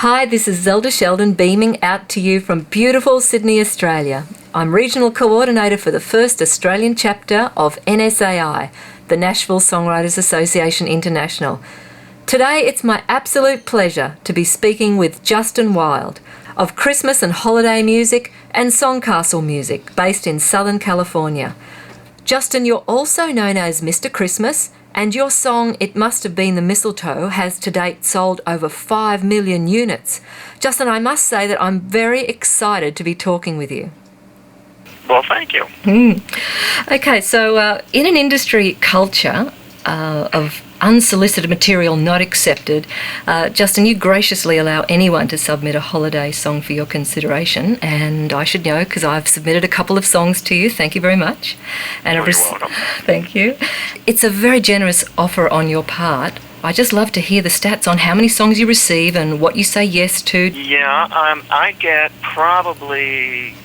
Hi, this is Zelda Sheldon beaming out to you from beautiful Sydney, Australia. I'm Regional Coordinator for the first Australian chapter of NSAI, the Nashville Songwriters Association International. Today it's my absolute pleasure to be speaking with Justin Wilde of Christmas and holiday music and Songcastle music based in Southern California. Justin, you're also known as Mr. Christmas, and your song It Must Have Been the Mistletoe has to date sold over 5 million units. Justin, I must say that I'm very excited to be talking with you. Well, thank you. Okay, so in an industry culture of unsolicited material not accepted, Justin, you graciously allow anyone to submit a holiday song for your consideration, and I should know because I've submitted a couple of songs to you. Thank you very much. And you're welcome. Thank you. It's a very generous offer on your part. I just love to hear the stats on how many songs you receive and what you say yes to. Yeah, I get probably,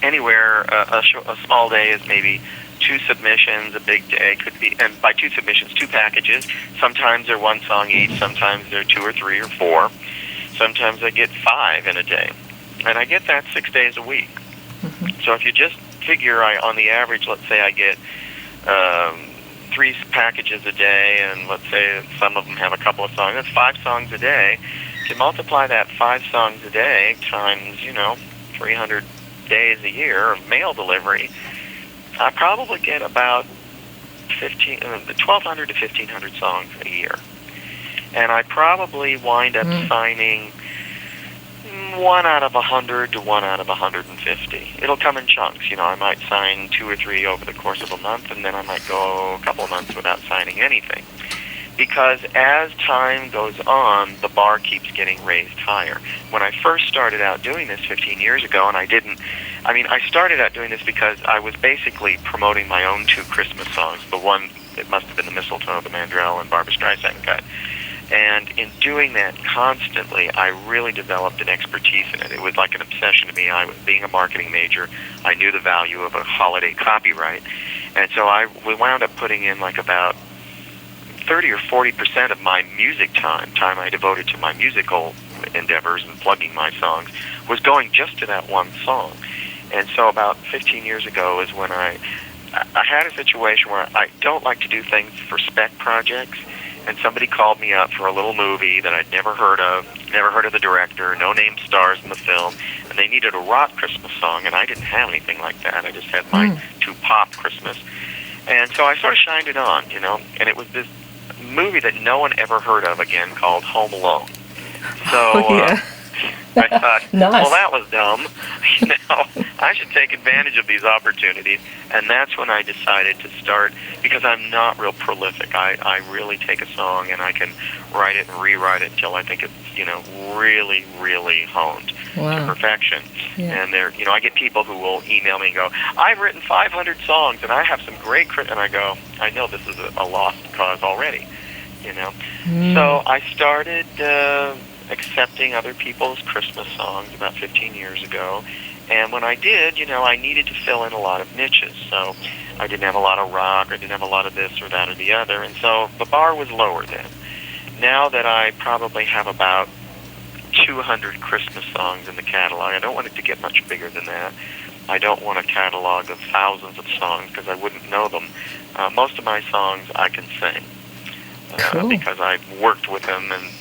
anywhere, a small day is maybe 2 submissions, a big day could be, and by 2 submissions, 2 packages. Sometimes they're 1 song each, sometimes they're 2 or 3 or 4. Sometimes I get 5 in a day. And I get that 6 days a week. Mm-hmm. So if you just figure, on the average, let's say I get 3 packages a day, and let's say some of them have a couple of songs, that's 5 songs a day. To multiply that 5 songs a day times, 300 days a year of mail delivery, I probably get about 1,200 to 1,500 songs a year. And I probably wind up signing 1 out of 100 to 1 out of 150. It'll come in chunks. I might sign 2 or 3 over the course of a month, and then I might go a couple of months without signing anything. Because as time goes on, the bar keeps getting raised higher. When I first started out doing this 15 years ago, and I started out doing this because I was basically promoting my own 2 Christmas songs. The one, It Must Have Been the Mistletoe, the Mandrell and Barbra Streisand cut. And in doing that constantly, I really developed an expertise in it. It was like an obsession to me. Being a marketing major, I knew the value of a holiday copyright. And so we wound up putting in like about 30 or 40% of my music time I devoted to my musical endeavors and plugging my songs, was going just to that one song. And so about 15 years ago is when I had a situation where I don't like to do things for spec projects, and somebody called me up for a little movie that I'd never heard of the director, no named stars in the film, and they needed a rock Christmas song, and I didn't have anything like that. I just had my 2 pop Christmas. And so I sort of shined it on, and it was this movie that no one ever heard of again called Home Alone. So I thought, nice. Well, that was dumb. I should take advantage of these opportunities. And that's when I decided to start, because I'm not real prolific. I really take a song and I can write it and rewrite it until I think it's, really, really honed to perfection. Yeah. And I get people who will email me and go, I've written 500 songs and I have some great and I go, I know this is a lost cause already, So I started accepting other people's Christmas songs about 15 years ago. And when I did, I needed to fill in a lot of niches. So I didn't have a lot of rock, I didn't have a lot of this or that or the other. And so the bar was lower then. Now that I probably have about 200 Christmas songs in the catalog, I don't want it to get much bigger than that. I don't want a catalog of thousands of songs because I wouldn't know them. Most of my songs I can sing because I've worked with them and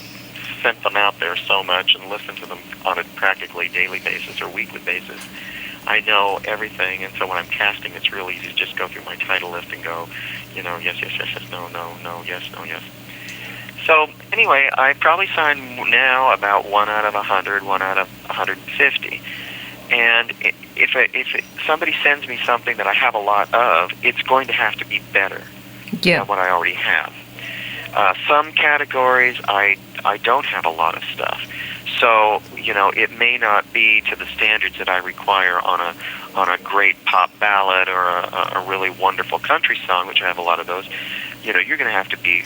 sent them out there so much and listened to them on a practically daily basis or weekly basis. I know everything, and so when I'm casting, it's real easy to just go through my title list and go, yes, yes, yes, yes, no, no, no, yes, no, yes. So anyway, I probably sign now about 1 out of 100, 1 out of 150. And if somebody sends me something that I have a lot of, it's going to have to be better than what I already have. Some categories I don't have a lot of stuff. So, it may not be to the standards that I require on a great pop ballad or a really wonderful country song, which I have a lot of those. You're going to have to be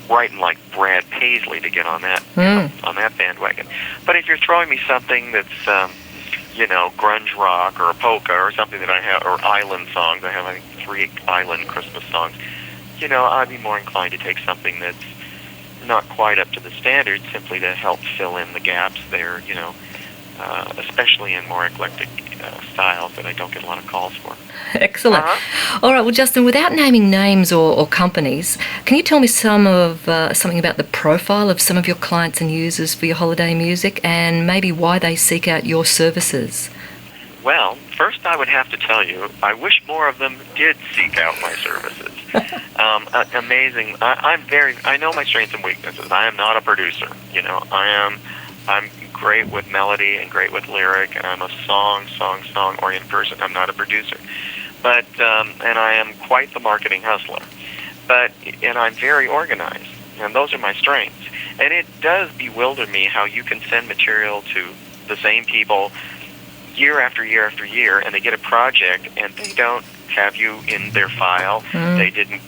writing like Brad Paisley to get on that on that bandwagon. But if you're throwing me something that's grunge rock or a polka or something that I have, or island songs, I have I think 3 island Christmas songs, I'd be more inclined to take something that's not quite up to the standard, simply to help fill in the gaps there, especially in more eclectic styles that I don't get a lot of calls for. Excellent. All right, well, Justin, without naming names or companies, can you tell me something about the profile of some of your clients and users for your holiday music, and maybe why they seek out your services? Well, first I would have to tell you, I wish more of them did seek out my services. Amazing. I know my strengths and weaknesses. I am not a producer. I'm great with melody and great with lyric, and I'm a song-oriented person. I'm not a producer. But, and I am quite the marketing hustler. And I'm very organized, and those are my strengths. And it does bewilder me how you can send material to the same people year after year after year, and they get a project, and they don't have you in their file. They didn't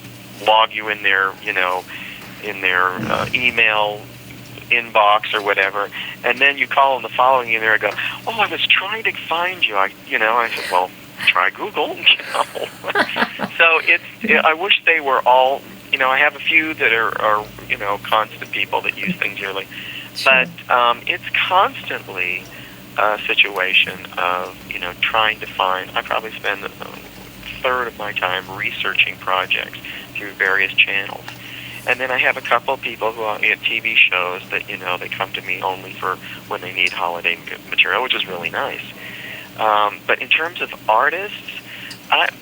log you in their, in their email inbox or whatever, and then you call them the following year and go, "Oh, I was trying to find you." I said, "Well, try Google." So I wish they were all. I have a few that are constant people that use things yearly, but it's constantly a situation of trying to find. I probably spend a third of my time researching projects through various channels. And then I have a couple of people who are at TV shows that, they come to me only for when they need holiday material, which is really nice. But in terms of artists,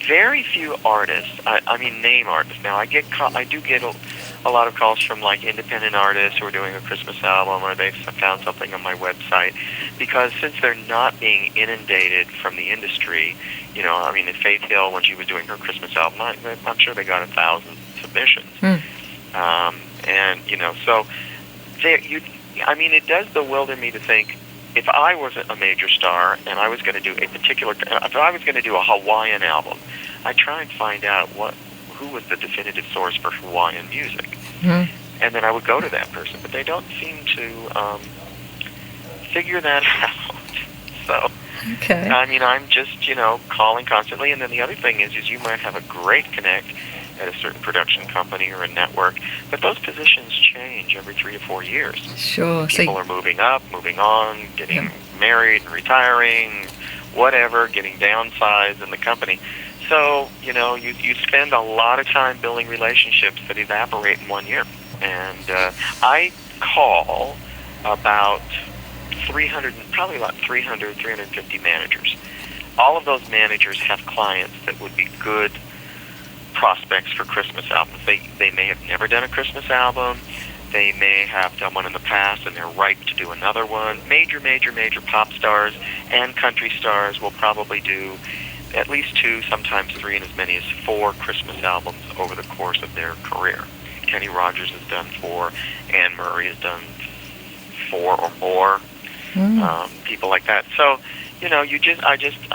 very few artists, name artists. Now, I do get a lot of calls from, like, independent artists who are doing a Christmas album, or they've found something on my website, because since they're not being inundated from the industry, in Faith Hill, when she was doing her Christmas album, I'm sure they got 1,000 submissions. So it does bewilder me to think, if I was a major star and I was going to do if I was going to do a Hawaiian album, I'd try and find out who was the definitive source for Hawaiian music, and then I would go to that person. But they don't seem to figure that out. So, okay. I'm just calling constantly, and then the other thing is you might have a great connect at a certain production company or a network, but those positions change every 3 to 4 years. Sure. People are moving up, moving on, getting married, retiring, whatever, getting downsized in the company. So, you spend a lot of time building relationships that evaporate in 1 year. And I call about 350 managers. All of those managers have clients that would be good prospects for Christmas albums. They may have never done a Christmas album. They may have done one in the past, and they're ripe to do another one. Major pop stars and country stars will probably do at least 2, sometimes 3, and as many as 4 Christmas albums over the course of their career. Kenny Rogers has done 4. Anne Murray has done 4 or more. People like that. So, I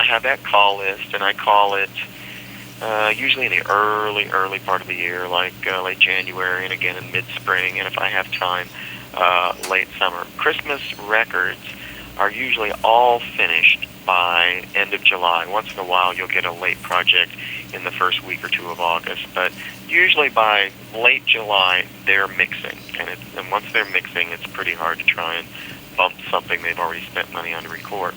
have that call list, and I call it usually in the early part of the year, like late January, and again in mid-spring, and if I have time, late summer. Christmas records are usually all finished by end of July. Once in a while, you'll get a late project in the first week or 2 of August, but usually by late July, they're mixing, and once they're mixing, it's pretty hard to try and bump something they've already spent money on to record.